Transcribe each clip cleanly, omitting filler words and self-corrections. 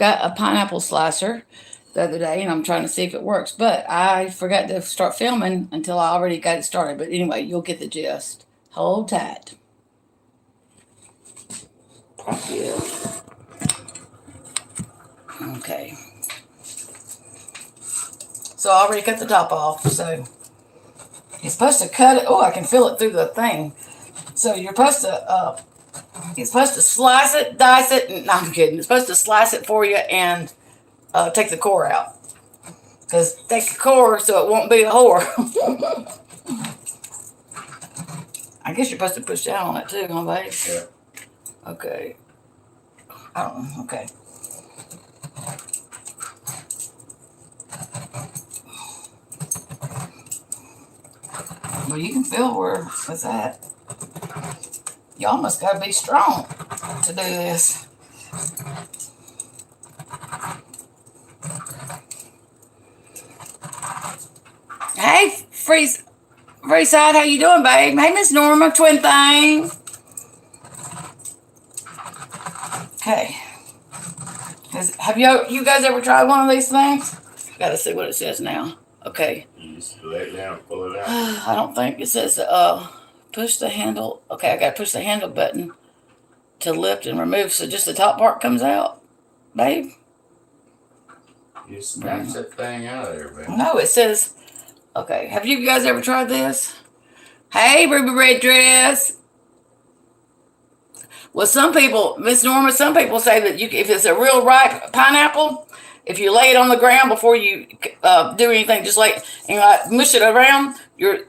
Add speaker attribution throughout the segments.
Speaker 1: got a pineapple slicer the other day, and I'm trying to see if it works. But I forgot to start filming until I already got it started. But anyway, you'll get the gist. Hold tight. Yeah. Okay. So I already cut the top off. So you're supposed to cut it. Oh, I can feel it through the thing. So you're supposed to slice it, dice it. No, I'm kidding. It's supposed to slice it for you and take the core out. Because take the core so it won't be a whore. I guess you're supposed to push down on it too, huh, babe?
Speaker 2: Yeah.
Speaker 1: Okay. I don't know. Okay. Well, you can feel where it's at. Y'all must gotta be strong to do this. Hey, Freeside, how you doing, babe? Hey, Miss Norma, twin thing. Okay. Have you guys ever tried one of these things? Gotta see what it says now. Okay.
Speaker 2: You just lay it down, pull it out.
Speaker 1: I don't think it says push the handle. Okay, I gotta push the handle button to lift and remove. So just the top part comes out, babe.
Speaker 2: You snatch that thing out of there, babe.
Speaker 1: No, it says. Okay, have you guys ever tried this? Hey, Ruby Red Dress. Well, some people, Miss Norma, some people say that if it's a real ripe pineapple, if you lay it on the ground before you do anything, just like mush it around, you're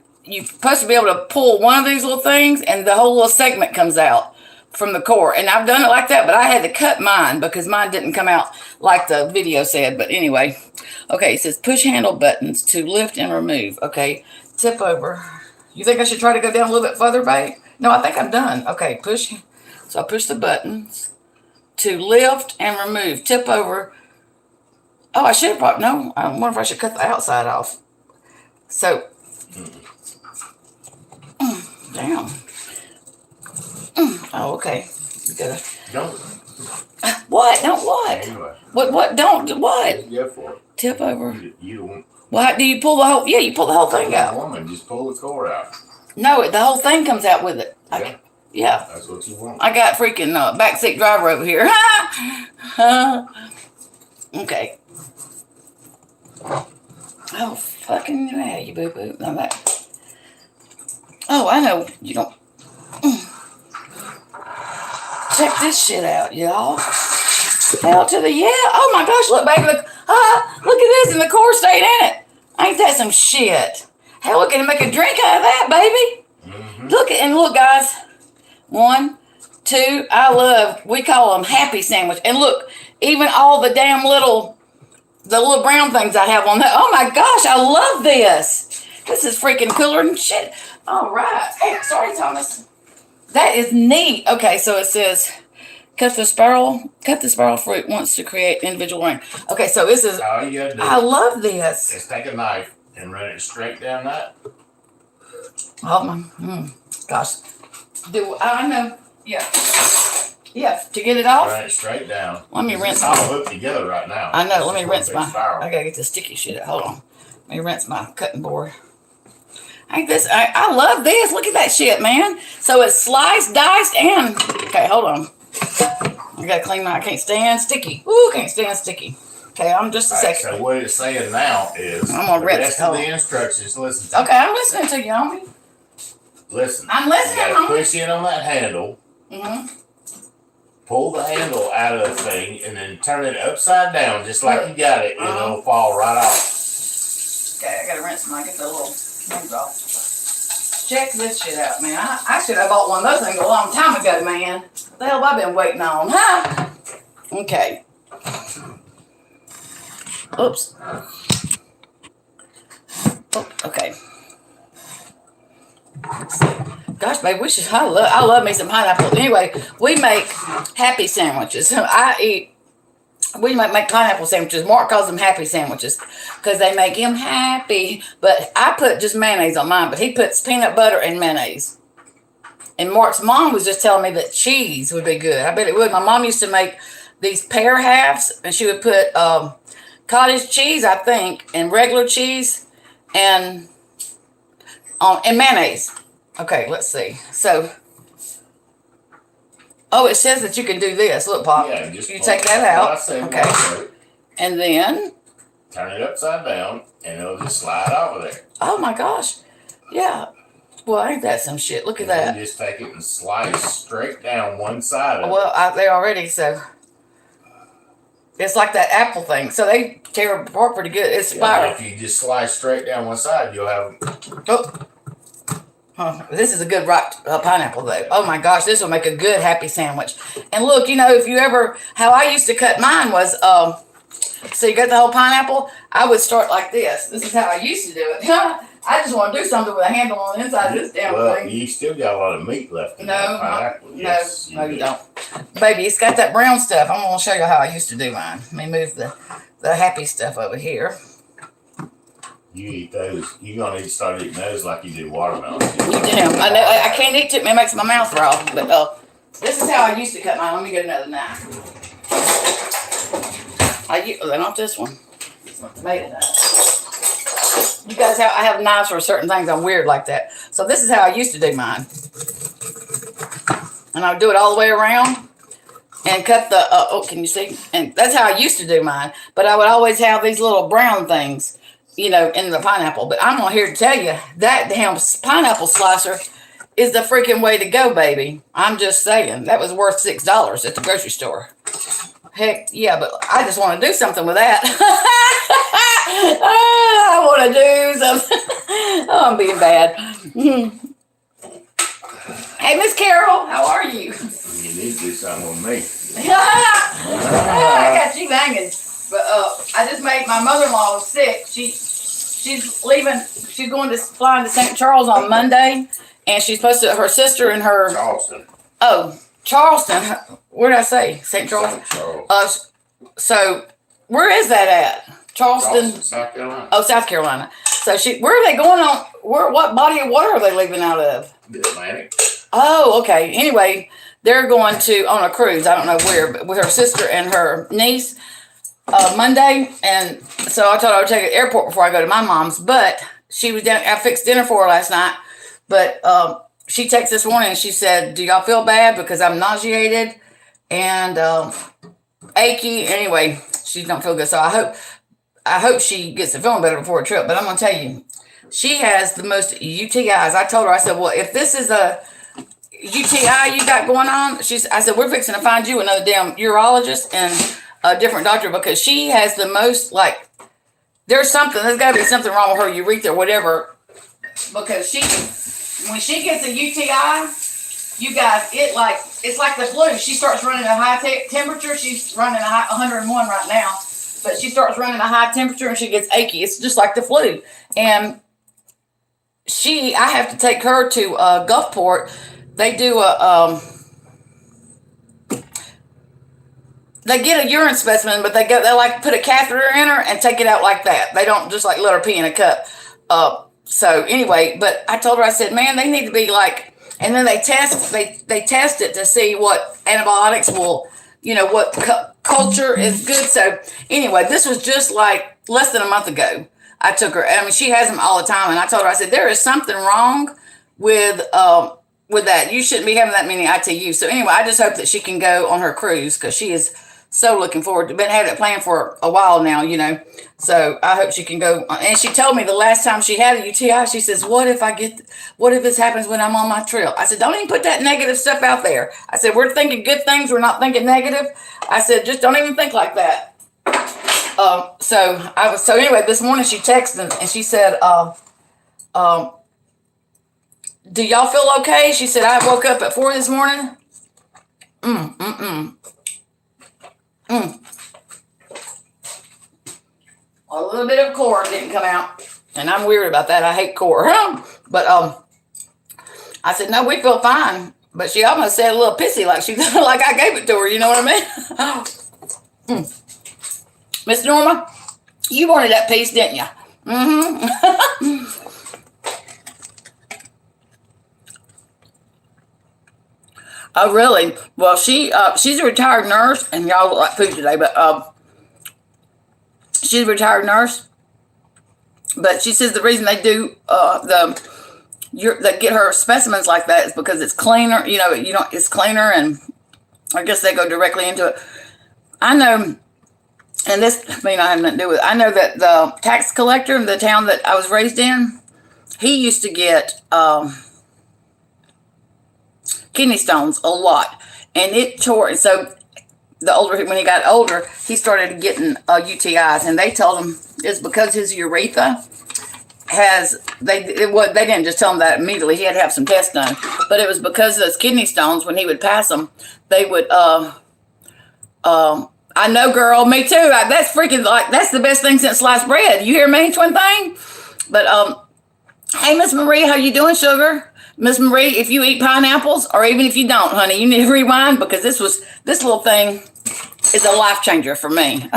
Speaker 1: supposed to be able to pull one of these little things, and the whole little segment comes out from the core. And I've done it like that, but I had to cut mine because mine didn't come out like the video said. But anyway, okay, it says push handle buttons to lift and remove. Okay, tip over. You think I should try to go down a little bit further, babe? No, I think I'm done. Okay, push. So I push the buttons to lift and remove. Tip over. Oh, I should have probably, no, I wonder if I should cut the outside off. So, damn. Oh, okay. You gotta.
Speaker 2: Don't.
Speaker 1: What? Don't what?
Speaker 2: Anyway.
Speaker 1: What? Don't what?
Speaker 2: Go for it.
Speaker 1: Tip over.
Speaker 2: You don't.
Speaker 1: What? Do you pull the whole? Yeah, you pull the whole thing out.
Speaker 2: Woman, just pull the core out.
Speaker 1: No, the whole thing comes out with it.
Speaker 2: Yeah.
Speaker 1: Yeah.
Speaker 2: That's what you want.
Speaker 1: I got freaking backseat driver over here. Okay. Oh, fucking yeah, you boo boo. I'm back. Oh, I know. You don't. Check this shit out, y'all. Hell to the yeah. Oh my gosh, look, baby. Look at this, and the core stayed in it. Ain't that some shit? Hell, we can make a drink out of that, baby.
Speaker 2: Mm-hmm.
Speaker 1: Look, guys. 1, 2. We call them happy sandwich. And look, even all the damn little brown things I have on there. Oh my gosh, I love this. This is freaking cooler than shit. All right. Hey, sorry, Thomas. That is neat. Okay, so it says, cut the spiral fruit wants to create individual ring. Okay, so this is,
Speaker 2: all you gotta do.
Speaker 1: I love this.
Speaker 2: Just take a knife and run it straight down that.
Speaker 1: Oh my, gosh. I know, yeah. Yeah, to get it off?
Speaker 2: Run it straight down.
Speaker 1: Let me rinse
Speaker 2: It's all hooked together right now.
Speaker 1: I know, let me rinse my,
Speaker 2: spiral.
Speaker 1: I gotta get the sticky shit out. Hold on. Let me rinse my cutting board. I love this. Look at that shit, man. So it's sliced, diced, and, okay, hold on. I gotta clean I can't stand sticky. Ooh, can't stand sticky. Okay, I'm just a second.
Speaker 2: So what it's saying now is,
Speaker 1: I'm gonna
Speaker 2: the
Speaker 1: rinse
Speaker 2: rest
Speaker 1: it.
Speaker 2: of the instructions, listen to me.
Speaker 1: Okay, I'm listening to you, homie.
Speaker 2: Listen.
Speaker 1: I'm listening,
Speaker 2: You gotta
Speaker 1: homie.
Speaker 2: push in on that handle.
Speaker 1: Mm-hmm.
Speaker 2: Pull the handle out of the thing and then turn it upside down just like you got it, and it'll fall right off.
Speaker 1: Okay, I gotta rinse my, get the little things off. Check this shit out, man. I should have bought one of those things a long time ago, man. What the hell have I been waiting on, huh? Okay. Oops. Oh, okay. Gosh, babe, I love me some pineapple. Anyway, we make happy sandwiches. We might make pineapple sandwiches. Mark calls them happy sandwiches because they make him happy. But I put just mayonnaise on mine, but he puts peanut butter and mayonnaise. And Mark's mom was just telling me that cheese would be good. I bet it would. My mom used to make these pear halves, and she would put cottage cheese, I think, and regular cheese, and mayonnaise. Okay, let's see. So, oh, it says that you can do this. Look, Pop.
Speaker 2: Yeah, just
Speaker 1: you take that out. Okay. And then
Speaker 2: turn it upside down, and it'll just slide off of there.
Speaker 1: Oh my gosh. Yeah. Well, ain't that some shit? Look at that.
Speaker 2: You just take it and slice straight down one side of it.
Speaker 1: Well, out there already, so it's like that apple thing. So they tear apart pretty good. It's spiral.
Speaker 2: If you just slice straight down one side, you'll have.
Speaker 1: Oh, this is a good ripe pineapple, though. Oh my gosh, this will make a good happy sandwich. And look, if you ever, how I used to cut mine was, so you got the whole pineapple. I would start like this. This is how I used to do it. I just want to do something with a handle on the inside of this damn thing.
Speaker 2: You still got a lot of meat left in that pineapple. Yes,
Speaker 1: no, you don't. Baby, it's got that brown stuff. I'm going to show you how I used to do mine. Let me move the happy stuff over here.
Speaker 2: You eat those. You're going to start eating those like you do watermelon.
Speaker 1: Yeah, I know. I can't eat it. It makes my mouth raw. But this is how I used to cut mine. Let me get another knife. Not this one. It's not tomato knife. You guys I have knives for certain things. I'm weird like that. So this is how I used to do mine. And I would do it all the way around and cut the, can you see? And that's how I used to do mine. But I would always have these little brown things, in the pineapple. But I'm here to tell you, that damn pineapple slicer is the freaking way to go, baby. I'm just saying. That was worth $6 at the grocery store. Heck, yeah, but I just want to do something with that. I want to do something. Oh, I'm being bad. Hey, Miss Carol, how are you?
Speaker 2: You need to do something with me.
Speaker 1: I got you hanging. But I just made my mother-in-law sick. She's leaving. She's flying to St. Charles on Monday, and she's supposed to. Her sister and her.
Speaker 2: Charleston.
Speaker 1: Oh, Charleston. Where did I say? St. Charles.
Speaker 2: St. Charles.
Speaker 1: So where is that at? Charleston,
Speaker 2: South Carolina.
Speaker 1: Oh, South Carolina. So where are they going on? What body of water are they leaving out of?
Speaker 2: The Atlantic.
Speaker 1: Oh, okay. Anyway, they're going on a cruise. I don't know where, but with her sister and her niece Monday. And so I told her I would take her to the airport before I go to my mom's. But she was down. I fixed dinner for her last night. But she texted this morning and she said, "Do y'all feel bad because I'm nauseated and achy?" Anyway, she don't feel good. So I hope she gets to feeling better before a trip. But I'm gonna tell you, she has the most UTIs. I told her, I said, well, if this is a UTI you got going on, I said, we're fixing to find you another damn urologist and a different doctor because she has the most, there's got to be something wrong with her urethra or whatever, because when she gets a UTI, you guys, it's like the flu. She starts running a high temperature. She's running 101 right now, but she starts running a high temperature and she gets achy. It's just like the flu. And I have to take her to Gulfport. They do they get a urine specimen, but they put a catheter in her and take it out like that. They don't just let her pee in a cup. So anyway, but I told her, I said, man, they need to be and then they test it to see what antibiotics will, what culture is good. So anyway, this was just less than a month ago. I took her. I mean, she has them all the time, and I told her, I said, there is something wrong with that. You shouldn't be having that many ITUs. So anyway, I just hope that she can go on her cruise because she is so looking forward to. Been having it planned for a while now, So I hope she can go. And she told me the last time she had a UTI, she says, what if this happens when I'm on my trip? I said, don't even put that negative stuff out there. I said, we're thinking good things. We're not thinking negative. I said, just don't even think like that. So anyway, this morning she texted and she said, do y'all feel okay? She said, I woke up at 4 this morning. A little bit of core didn't come out. And I'm weird about that. I hate core. But I said, no, we feel fine. But she almost said a little pissy, like I gave it to her. You know what I mean? Miss Norma, you wanted that piece, didn't you? Oh, really? Well, she's a retired nurse, and y'all look like food today, but she's a retired nurse. But she says the reason they do they get her specimens like that is because it's cleaner. It's cleaner, and I guess they go directly into it. I know, and this may not have nothing to do with it. I know that the tax collector in the town that I was raised in, he used to get kidney stones a lot, and it tore. So when he got older, he started getting UTIs, and they told him it's because his urethra they didn't just tell him that immediately. He had to have some tests done, but it was because of those kidney stones. When he would pass them, they would I know, girl, me too. That's freaking that's the best thing since sliced bread. You hear me, twin thing? But hey, Miss Marie, how you doing, sugar? Miss Marie, if you eat pineapples, or even if you don't, honey, you need to rewind, because this little thing is a life changer for me.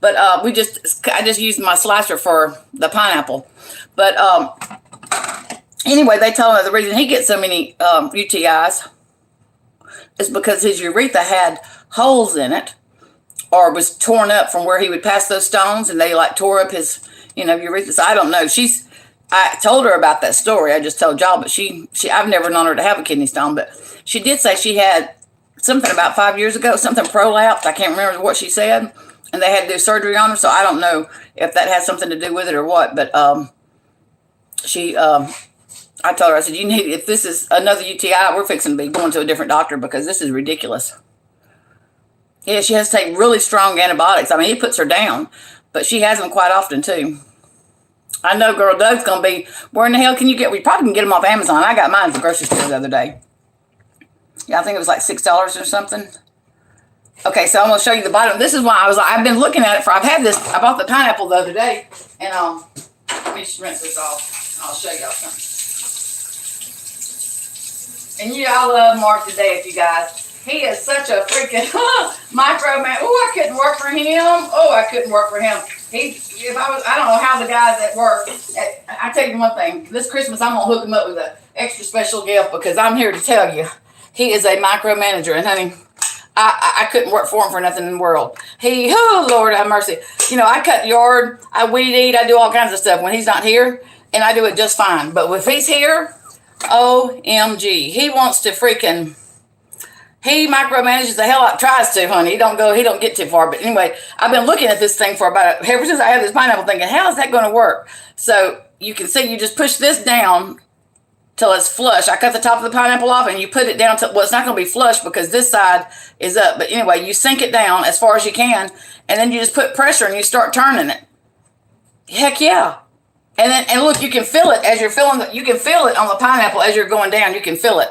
Speaker 1: But I just used my slicer for the pineapple. But anyway, they told me the reason he gets so many UTIs is because his urethra had holes in it, or was torn up from where he would pass those stones, and they tore up his urethra. So I don't know. I told her about that story. I just told y'all, but I've never known her to have a kidney stone, but she did say she had something about 5 years ago, something prolapsed. I can't remember what she said, and they had to do surgery on her. So I don't know if that has something to do with it or what. But I told her, I said, if this is another UTI, we're fixing to be going to a different doctor, because this is ridiculous. Yeah, she has to take really strong antibiotics. I mean, it puts her down, but she has them quite often too. I know, girl, Doug's going to be, where in the hell can you get, we probably can get them off Amazon. I got mine at the grocery store the other day. Yeah, I think it was like $6 or something. Okay, so I'm going to show you the bottom. This is why I've been looking at it I bought the pineapple the other day, and let me just rinse this off. I'll show y'all something. And I love Mark to death, you guys. He is such a freaking micro man. Oh, I couldn't work for him. I don't know how the guys at work, I tell you one thing, this Christmas I'm going to hook him up with an extra special gift, because I'm here to tell you, he is a micromanager, and honey, I couldn't work for him for nothing in the world. Lord have mercy. I cut yard, I weed eat, I do all kinds of stuff when he's not here, and I do it just fine. But if he's here, OMG, he wants to he micromanages the hell out, tries to, honey. He don't get too far. But anyway, I've been looking at this thing for ever since I had this pineapple, thinking, how is that going to work? So you can see, you just push this down till it's flush. I cut the top of the pineapple off, and you put it down it's not going to be flush because this side is up. But anyway, you sink it down as far as you can, and then you just put pressure and you start turning it. Heck yeah. And look, you can feel it as you're you can feel it on the pineapple as you're going down. You can feel it.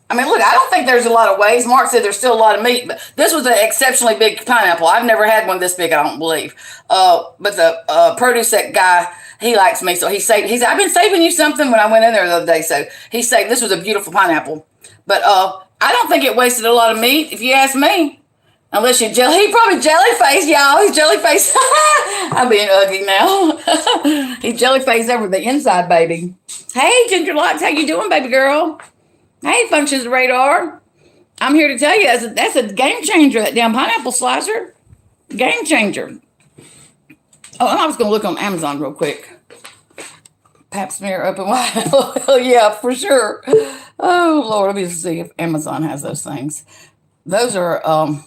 Speaker 1: I mean, look, I don't think there's a lot of ways. Mark said there's still a lot of meat, but this was an exceptionally big pineapple. I've never had one this big, I don't believe. But the produce guy, he likes me, so he said, I've been saving you something when I went in there the other day. So he said this was a beautiful pineapple. But I don't think it wasted a lot of meat, if you ask me. Unless he probably jelly-faced, y'all. He's jelly-faced. I'm being ugly now. He's jelly-faced over the inside, baby. Hey, Ginger Locks, how you doing, baby girl? Hey, Functions Radar. I'm here to tell you, that's a game changer, that damn pineapple slicer. Game changer. Oh, and I was going to look on Amazon real quick. Pap smear open wide. Oh, yeah, for sure. Oh, Lord, let me see if Amazon has those things. Those are, I'm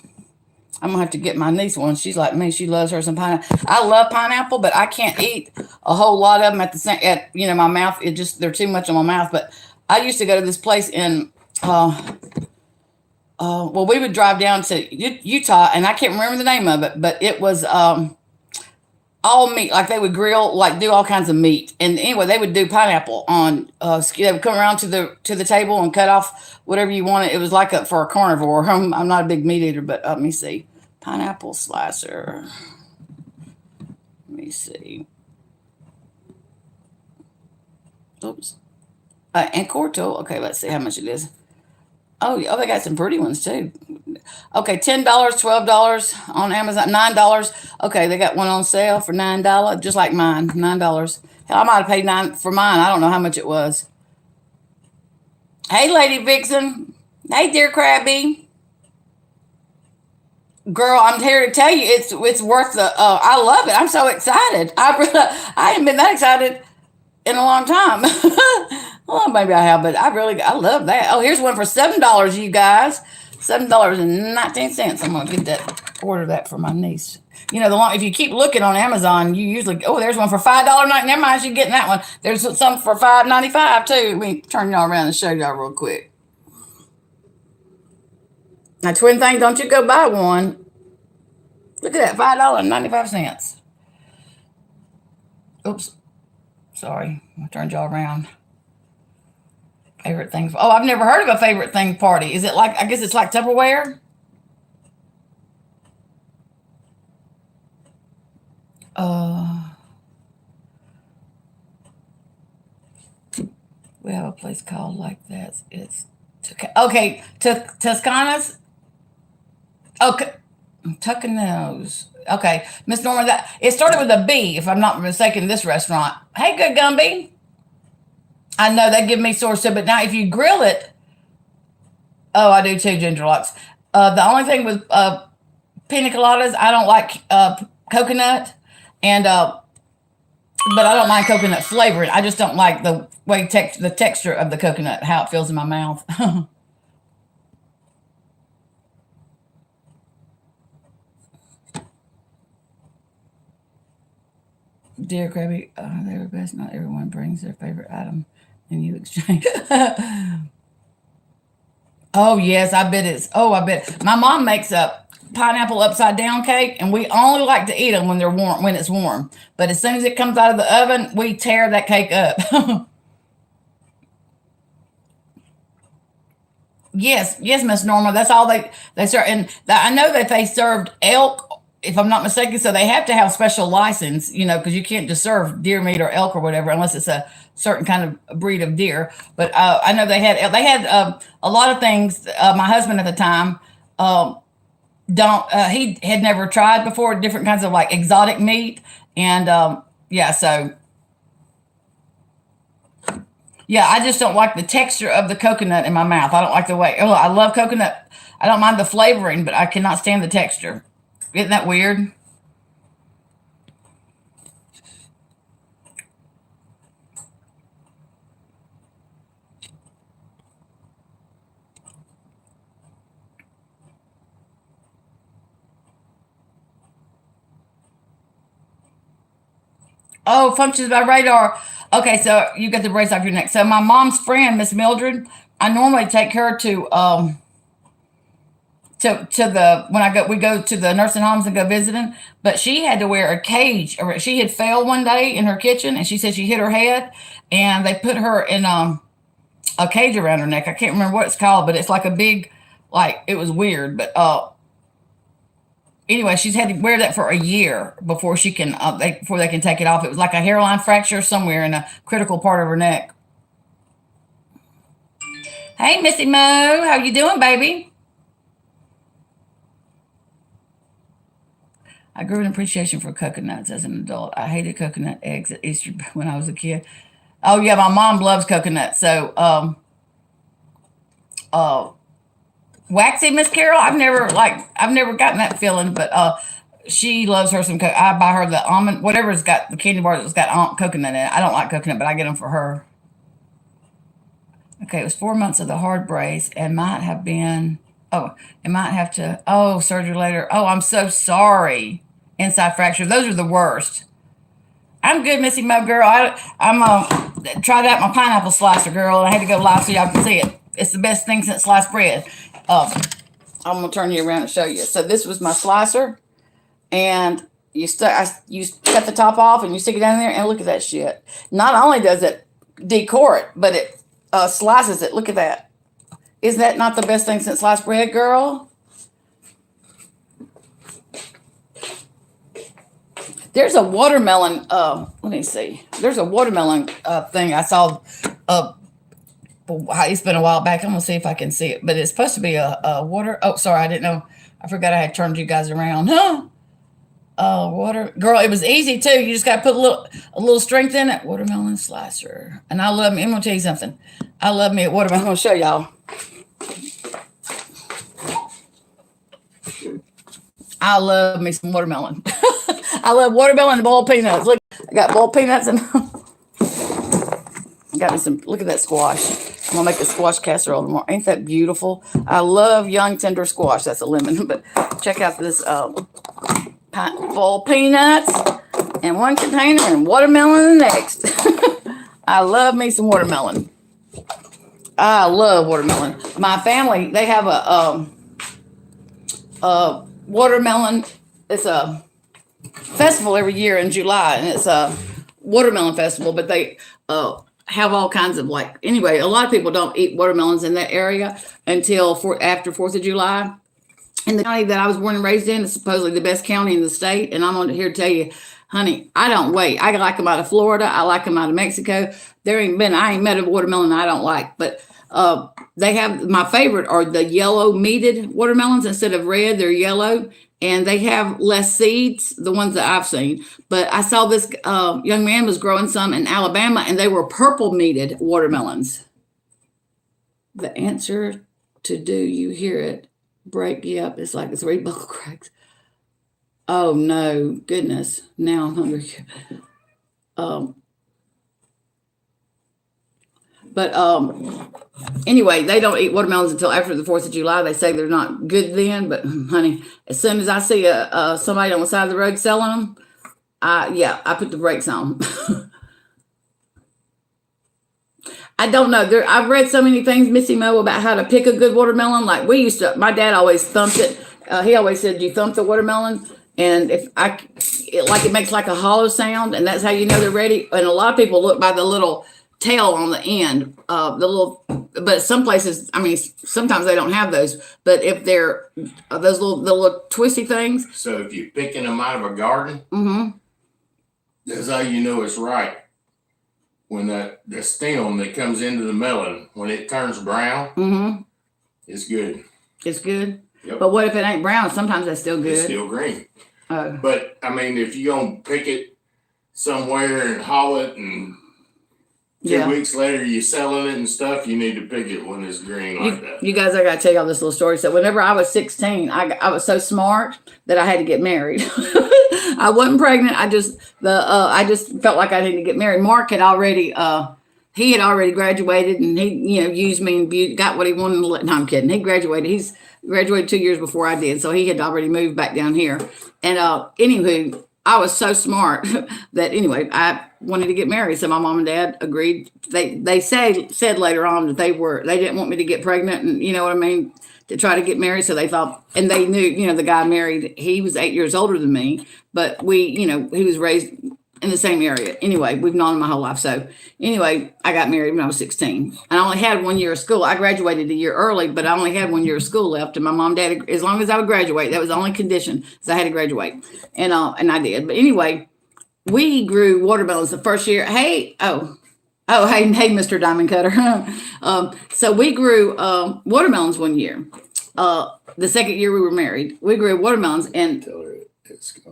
Speaker 1: going to have to get my niece one. She's like me. She loves her some pineapple. I love pineapple, but I can't eat a whole lot of them my mouth. They're too much in my mouth. But I used to go to this place in, we would drive down to Utah, and I can't remember the name of it, but it was all meat. Like they would grill, do all kinds of meat. And anyway, they would do pineapple on, they would come around to the table and cut off whatever you wanted. It was for a carnivore. I'm not a big meat eater, but let me see. Pineapple slicer. Let me see. Oops. And Corto. Okay, let's see how much it is. Oh, they got some pretty ones too. Okay, $10, $12 on Amazon, $9. Okay, they got one on sale for $9, just like mine, $9. Hell, I might have paid $9 for mine. I don't know how much it was. Hey, Lady Vixen. Hey, dear Krabby. Girl, I'm here to tell you, it's worth the. I love it. I'm so excited. I haven't been that excited in a long time. Well, maybe I have, but I love that. Oh, here's one for $7, you guys. $7.19. I'm gonna get that. Order that for my niece. You know, if you keep looking on Amazon, you usually there's one for $5.90. Never mind, she's getting that one. There's some for $5.95 too. Let me turn y'all around and show y'all real quick. Now, twin thing, don't you go buy one. Look at that, $5.95. Oops, sorry, I turned y'all around. Favorite thing. Oh, I've never heard of a favorite thing party. Is it like? I guess it's like Tupperware. Uh, we have a place called like that. It's okay. Toscana's. Okay, Tucano's. Okay, Miss Norman. That it started with a B, if I'm not mistaken. This restaurant. Hey, good Gumby. I know that give me sore too, but now if you grill it, oh, I do too, Ginger Locks. The only thing with pina coladas, I don't like coconut, and but I don't mind coconut flavoring. I just don't like the way the texture of the coconut, how it feels in my mouth. Dear Krabby, they're best. Not everyone brings their favorite item, and you exchange. Oh yes, I bet it's. Oh, I bet my mom makes a pineapple upside down cake, and we only like to eat them when they're warm, when it's warm. But as soon as it comes out of the oven, we tear that cake up. Yes, Miss Norma. That's all they serve, and I know that they served elk, if I'm not mistaken. So they have to have special license, because you can't just serve deer meat or elk or whatever unless it's a certain kind of breed of deer. But I know they had a lot of things. My husband at the time don't he had never tried before different kinds of like exotic meat, and yeah, so yeah, I just don't like the texture of the coconut in my mouth. I don't like the way. Oh, I love coconut. I don't mind the flavoring, but I cannot stand the texture. Isn't that weird? Oh, functions by radar. Okay, so you got the brace off your neck. So my mom's friend, Miss Mildred, I normally take her to the when we go to the nursing homes and go visiting, but she had to wear a cage, or she had fell one day in her kitchen, and she said she hit her head, and they put her in a cage around her neck. I can't remember what it's called, but it's like a big, like it was weird, but anyway, she's had to wear that for a year before she can before they can take it off. It was like a hairline fracture somewhere in a critical part of her neck. Hey, Missy Mo, how you doing, baby? I grew an appreciation for coconuts as an adult. I hated coconut eggs at Easter when I was a kid. Oh yeah, my mom loves coconut. So uh waxy Miss Carol, I've never gotten that feeling, but she loves her some I buy her the almond, whatever's got the candy bar that's got coconut in it. I don't like coconut, but I get them for her. Okay, it was 4 months of the hard brace and might have been, oh, it might have to, oh, surgery later. Oh, I'm so sorry. Inside fracture. Those are the worst. I'm good, Missy Mo girl. I'm tried out my pineapple slicer, girl, and I had to go live so y'all can see it. It's the best thing since sliced bread. I'm gonna turn you around and show you. So this was my slicer, and you cut the top off and you stick it down there, and look at that shit. Not only does it decor it, but it slices it. Look at that. Isn't that not the best thing since sliced bread, girl? There's a watermelon. Let me see. There's a watermelon thing I saw. It's been a while back. I'm gonna see if I can see it. But it's supposed to be a water. Oh, sorry, I didn't know. I forgot I had turned you guys around. Huh? Water, girl. It was easy too. You just got to put a little strength in it. Watermelon slicer. And I love me. I'm gonna tell you something. I love me a watermelon. I'm gonna show y'all. I love me some watermelon. I love watermelon and boiled peanuts. Look, I got boiled peanuts and I got me some. Look at that squash. I'm gonna make a squash casserole tomorrow. Ain't that beautiful? I love young tender squash. That's a lemon. But check out this boiled peanuts and one container and watermelon the next. I love me some watermelon. I love watermelon. My family, they have a watermelon. It's a festival every year in July, and it's a watermelon festival. But they have all kinds of anyway. A lot of people don't eat watermelons in that area until after 4th of July. And the county that I was born and raised in is supposedly the best county in the state. And I'm on here to tell you, honey, I don't wait. I like them out of Florida. I like them out of Mexico. I ain't met a watermelon I don't like, but they have, my favorite are the yellow meated watermelons. Instead of red, they're yellow, and they have less seeds, the ones that I've seen. But I saw this young man was growing some in Alabama, and they were purple meated watermelons. The answer to do you hear it break? Yep, it's like it's three buckle cracks. Oh no, goodness! Now I'm hungry. Anyway, they don't eat watermelons until after the 4th of July. They say they're not good then, but honey, as soon as I see somebody on the side of the road selling them, I put the brakes on. I don't know. I've read so many things, Missy Mo, about how to pick a good watermelon. Like my dad always thumped it. He always said, you thump the watermelon, and it makes like a hollow sound, and that's how you know they're ready. And a lot of people look by the little tail on the end, but some places, sometimes they don't have those. But if they're those little twisty things.
Speaker 2: So if you're picking them out of a garden, that's how you know it's right. When the stem that comes into the melon, when it turns brown, it's good. It's good.
Speaker 1: Yep. But what if it ain't brown? Sometimes that's still good.
Speaker 2: It's still green. But if you're gonna pick it somewhere and haul it, and 2 weeks later you're selling it and stuff, you need to pick it when it's green like that. You guys,
Speaker 1: I gotta tell y'all this little story. So whenever I was 16, I was so smart that I had to get married. I wasn't pregnant. I just felt like I needed to get married. Mark had already he had already graduated, and he used me and got what he wanted. No, I'm kidding. He graduated. He's graduated 2 years before I did, so he had already moved back down here. And anywho, I was so smart that I wanted to get married. So my mom and dad agreed. They said later on that they didn't want me to get pregnant, and you know what I mean, to try to get married. So they thought, and they knew, the guy married, he was 8 years older than me, but he was raised in the same area. Anyway, we've known him my whole life. So anyway, I got married when I was 16. I only had 1 year of school. I graduated a year early, but I only had 1 year of school left. And my mom and dad, as long as I would graduate, that was the only condition, is I had to graduate. And I did. But anyway, we grew watermelons the first year. Hey, Mr. Diamond Cutter. So we grew watermelons 1 year. The second year we were married, we grew watermelons, and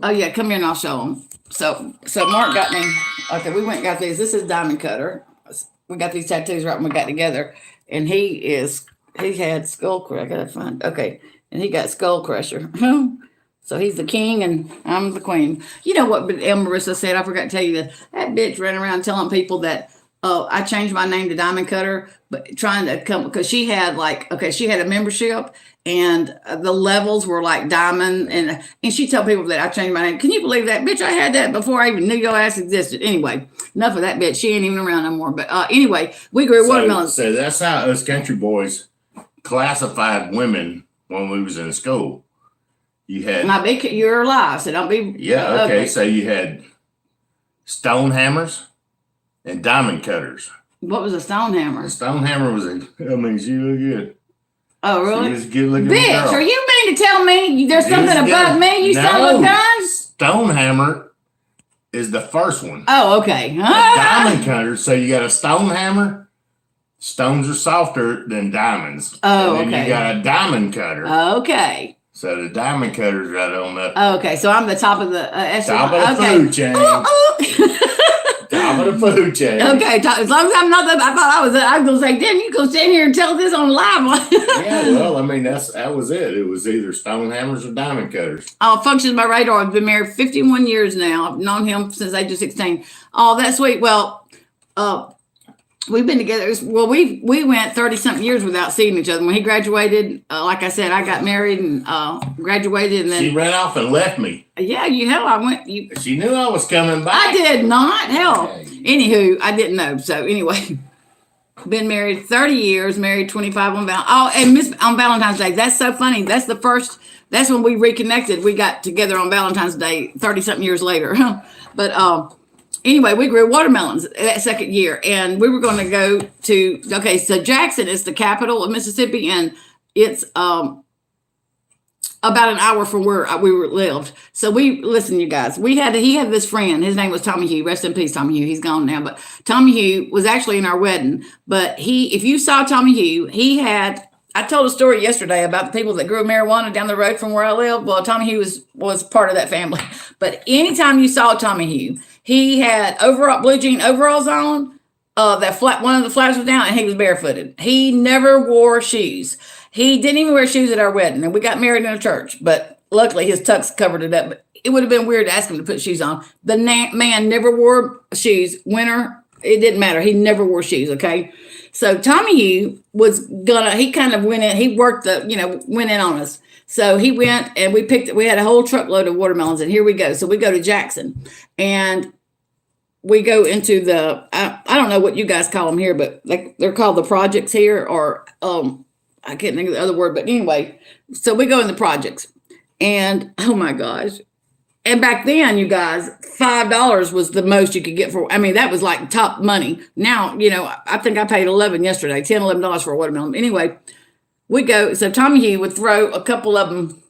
Speaker 1: oh yeah, come here and I'll show them. So Mark got me. Okay, we went and got these. This is Diamond Cutter. We got these tattoos right when we got together, and he had Skull Crusher. I gotta find. Okay, and he got Skull Crusher. So he's the king and I'm the queen. You know what Marissa said? I forgot to tell you that bitch ran around telling people that I changed my name to Diamond Cutter, but trying to come, because she had a membership, and the levels were like diamond, and she told people that I changed my name. Can you believe that? Bitch, I had that before I even knew your ass existed. Anyway, enough of that bitch. She ain't even around no more. But anyway, we grew watermelons.
Speaker 2: So that's how us country boys classified women when we was in school. You had,
Speaker 1: you're alive, so don't be.
Speaker 2: Yeah, okay. So you had stone hammers and diamond cutters.
Speaker 1: What was a stone hammer?
Speaker 2: A stone hammer was she looked good.
Speaker 1: Oh, really?
Speaker 2: She was a good looking
Speaker 1: bitch,
Speaker 2: girl.
Speaker 1: Are you mean to tell me there's something above me? You son of a gun?
Speaker 2: Stone hammer is the first one.
Speaker 1: Oh, okay.
Speaker 2: Diamond cutter. So you got a stone hammer. Stones are softer than diamonds.
Speaker 1: Oh,
Speaker 2: and then you got a diamond cutter.
Speaker 1: Okay.
Speaker 2: So the diamond cutter's right on up.
Speaker 1: Okay, so I'm the top of the
Speaker 2: top of the food chain.
Speaker 1: Top
Speaker 2: Top of the food chain.
Speaker 1: Okay, as long as I'm not I thought I was going to say, damn, you go stand here and tell this on live.
Speaker 2: Yeah, well, I mean, that was it. It was either stone hammers or diamond cutters.
Speaker 1: Oh, functions by radar. I've been married 51 years now. I've known him since age of 16. Oh, that's sweet. Well, we've been together. Well, we went 30-something years without seeing each other. When he graduated, like I said, I got married and graduated, and then
Speaker 2: she ran off and left me.
Speaker 1: Yeah, I went.
Speaker 2: She knew I was coming back.
Speaker 1: I did not. Hell,
Speaker 2: Okay.
Speaker 1: Anywho, I didn't know. So anyway, been married 30 years. Married 25 on on Valentine's Day. That's so funny. That's the first. That's when we reconnected. We got together on Valentine's Day 30-something years later. But anyway, we grew watermelons that second year, and we were going to go to. Okay, so Jackson is the capital of Mississippi, and it's about an hour from where we lived. So listen, you guys, he had this friend. His name was Tommy Hugh. Rest in peace, Tommy Hugh. He's gone now, but Tommy Hugh was actually in our wedding. But if you saw Tommy Hugh, I told a story yesterday about the people that grew marijuana down the road from where I live. Well, Tommy Hugh was part of that family. But anytime you saw Tommy Hugh, he had blue jean overalls on. One of the flaps was down, and he was barefooted. He never wore shoes. He didn't even wear shoes at our wedding, and we got married in a church. But luckily, his tux covered it up. But it would have been weird to ask him to put shoes on. The man never wore shoes. Winter, it didn't matter. He never wore shoes. Okay, so Tommy Hugh he kind of went in. He worked went in on us. So he went, and we had a whole truckload of watermelons, and here we go. So we go to Jackson, and we go into I don't know what you guys call them here, but they're called the projects here, or I can't think of the other word, but anyway, so we go in the projects, and oh my gosh. And back then, you guys, $5 was the most you could get that was like top money. Now, I think I paid $11 yesterday, $11 for a watermelon. Anyway, we go, so Tommy Hugh would throw a couple of them.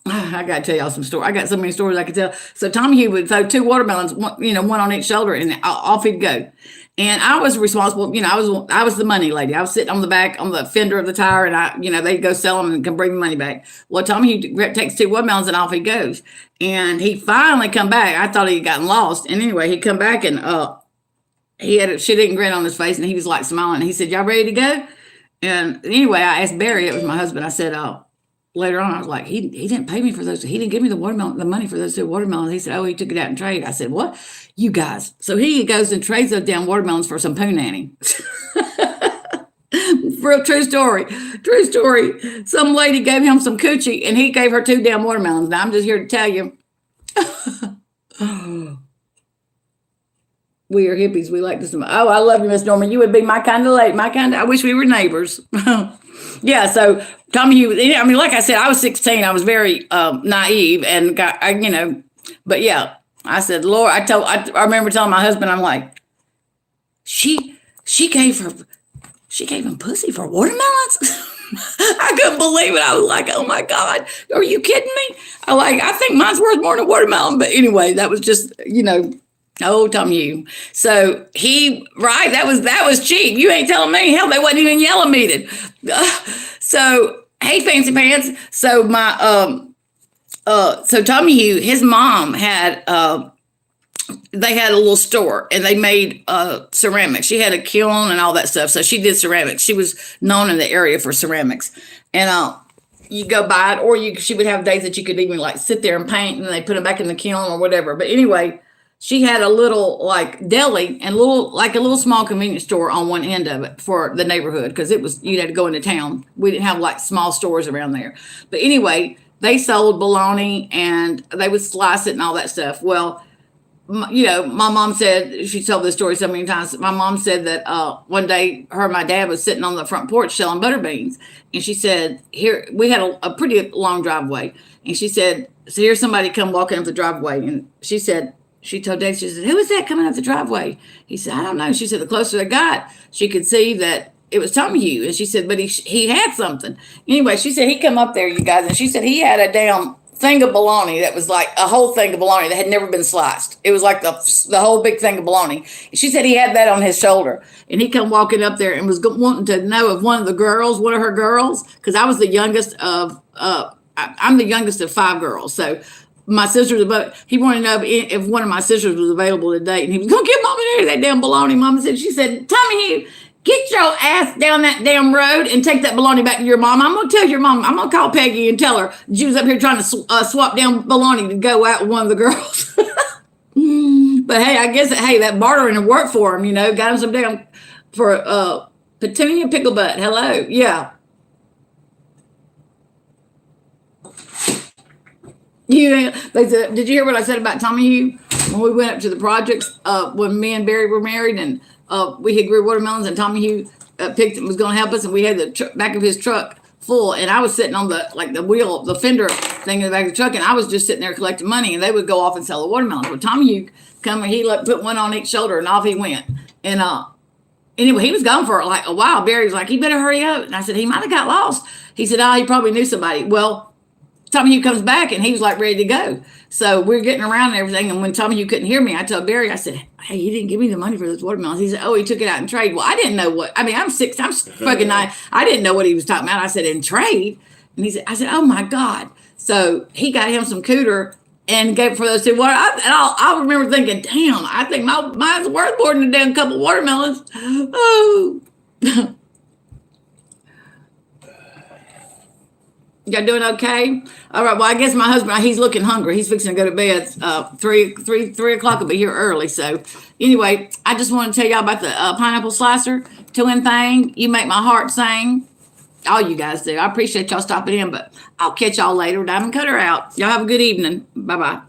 Speaker 1: I got to tell y'all some stories. I got so many stories I could tell. So Tommy Hugh would throw 2 watermelons, one on each shoulder, and off he'd go. And I was responsible. I was the money lady. I was sitting on the back, on the fender of the tire, and they'd go sell them and come bring the money back. Well, Tommy Hugh takes 2 watermelons and off he goes. And he finally come back. I thought he had gotten lost. And anyway, he come back, and he had a shit-eating grin on his face, and he was like smiling. He said, "Y'all ready to go?" And anyway, I asked Barry, it was my husband. I said, later on, I was like, he didn't pay me for those. He didn't give me the money for those 2 watermelons. He said, "Oh, he took it out in trade." I said, "What? You guys." So he goes and trades those damn watermelons for some punani. Real true story. True story. Some lady gave him some coochie, and he gave her 2 damn watermelons. Now I'm just here to tell you. We are hippies. We like this. Oh, I love you, Miss Norman. You would be my kind of lady. I wish we were neighbors. Yeah, so Tommy Hugh, like I said, I was 16. I was very naive and but yeah, I said, Lord, I remember telling my husband, I'm like, she gave him pussy for watermelons? I couldn't believe it. I was like, oh my God, are you kidding me? I think mine's worth more than a watermelon. But anyway, that was just, Oh, Tommy Hugh. So that was cheap. You ain't telling me. Hell, they wasn't even yellow meated. So, hey, fancy pants. So so Tommy Hugh, his mom had, they had a little store, and they made ceramics. She had a kiln and all that stuff. So she did ceramics. She was known in the area for ceramics. And you go buy it, or she would have days that you could even sit there and paint, and they put them back in the kiln or whatever. But anyway, she had a little deli and a little small convenience store on one end of it for the neighborhood, because you had to go into town. We didn't have small stores around there. But anyway, they sold bologna, and they would slice it and all that stuff. Well, my mom said, she told this story so many times. My mom said that one day her and my dad was sitting on the front porch selling butter beans, and she said, here, we had a pretty long driveway, and she said, so here's somebody come walking up the driveway, and she told Dave, she said, "Who is that coming up the driveway?" He said, "I don't know." She said, the closer they got, she could see that it was Tommy Hugh. And she said, but he had something. Anyway, she said he come up there, you guys, and she said he had a damn thing of bologna that was like a whole thing of bologna that had never been sliced. It was like the whole big thing of bologna. She said he had that on his shoulder, and he come walking up there and was wanting to know if one of her girls, because I was the youngest of, I'm the youngest of 5 girls. So my sister's about. He wanted to know if one of my sisters was available to date, and he was gonna give Mama Mary that damn baloney. Mama said, she said, Tommy, get your ass down that damn road and take that baloney back to your mom. I'm gonna tell your mom. I'm gonna call Peggy and tell her she was up here trying to swap down baloney to go out with one of the girls. But hey, I guess that bartering worked for him. You know, got him some damn for Petunia Pickle Butt. Hello, yeah. They said, did you hear what I said about Tommy Hugh when we went up to the projects when me and Barry were married, and we had grew watermelons, and Tommy Hugh was going to help us, and we had the back of his truck full, and I was sitting on the wheel, the fender thing in the back of the truck, and I was just sitting there collecting money, and they would go off and sell the watermelons. Well, Tommy Hugh come and he put one on each shoulder, and off he went. And anyway, he was gone for like a while. Barry was like, "You better hurry up," and I said, "He might have got lost." He said, "Oh, he probably knew somebody." Well, Tommy Hugh comes back and he was like ready to go. So we're getting around and everything. And when Tommy Hugh couldn't hear me, I told Barry, I said, "Hey, he didn't give me the money for those watermelons." He said, "Oh, he took it out in trade." Well, I didn't know what, I mean, I'm fucking 9. I didn't know what he was talking about. I said, "In trade?" And I said, "Oh my God." So he got him some cooter and gave it for those 2 water. I remember thinking, damn, I think mine's worth more than a damn couple watermelons. Oh. Y'all doing okay? All right. Well, I guess my husband, he's looking hungry. He's fixing to go to bed. 3 o'clock will be here early. So anyway, I just want to tell y'all about the pineapple slicer twin thing. You make my heart sing. All you guys do. I appreciate y'all stopping in, but I'll catch y'all later. Diamond Cutter out. Y'all have a good evening. Bye-bye.